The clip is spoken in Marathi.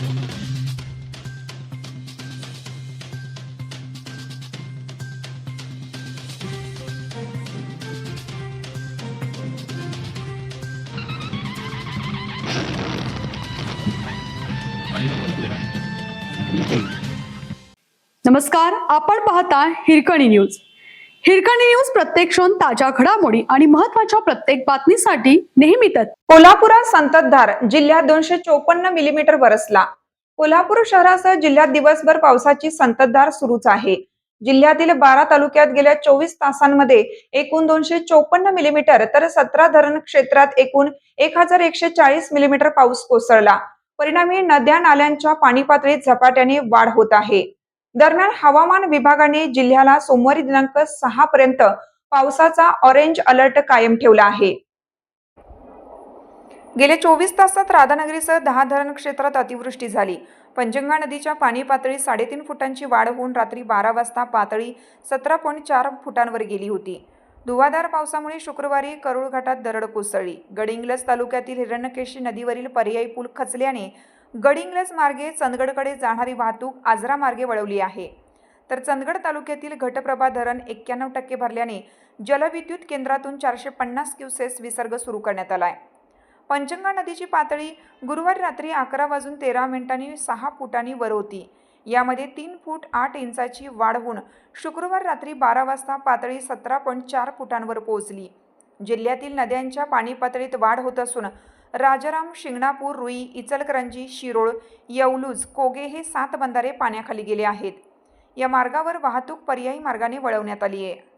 नमस्कार, आपण पाहता हिरकणी न्यूज. हिरकणी न्यूज प्रत्येक क्षण ताज्या घडामोडी आणि महत्त्वाच्या प्रत्येक बातमीसाठी नेहमी तत्पर. कोल्हापुरात संततधार, जिल्ह्यात 254 मिलीमीटर बरसला. कोल्हापूर शहरासह जिल्ह्यात दिवसभर पावसाची संततधार सुरूच आहे. जिल्ह्यातील 12 तालुक्यात गेल्या 24 तासांमध्ये एकूण 254 मिलीमीटर तर 17 धरण क्षेत्रात एकूण 1140 मिलीमीटर पाऊस कोसळला. परिणामी नद्या नाल्यांच्या पाणी पातळीत झपाट्याने वाढ होत आहे. दरम्यान हवामान विभागाने जिल्ह्याला सोमवारी दिनांक 6 पर्यंत पावसाचा ऑरेंज अलर्ट कायम ठेवला आहे. गेल्या 24 तासात राधानगरीसह 10 धरण क्षेत्रात अतिवृष्टी झाली. पंचगंगा नदीच्या पाणी पातळीत 3.5 फुटांची वाढ होऊन रात्री 12 वाजता पातळी 17.4 फुटांवर गेली होती. धुवाधार पावसामुळे शुक्रवारी करूळ घाटात दरड कोसळली. गडिंग्लज तालुक्यातील हिरण्यकेशी नदीवरील पर्यायी पूल खचल्याने गडिंग्लज मार्गे चंदगडकडे जाणारी वाहतूक आजरा मार्गे वळवली आहे. तर चंदगड तालुक्यातील घटप्रभा धरण 91% भरल्याने जलविद्युत केंद्रातून 450 क्युसेस विसर्ग सुरू करण्यात आलाय. पंचगंगा नदीची पातळी गुरुवारी रात्री 11:13 6 फुटांनी वर होती. यामध्ये 3 फूट 8 इंचाची वाढ होऊन शुक्रवार रात्री 12 वाजता पातळी 17.4 फुटांवर पोहोचली. जिल्ह्यातील नद्यांच्या पाणी पातळीत वाढ होत असून राजाराम, शिंगणापूर, रुई, इचलकरंजी, शिरोळ, येवलूज, कोगे हे 7 बंधारे पाण्याखाली गेले आहेत. या मार्गावर वाहतूक पर्यायी मार्गाने वळवण्यात आली आहे.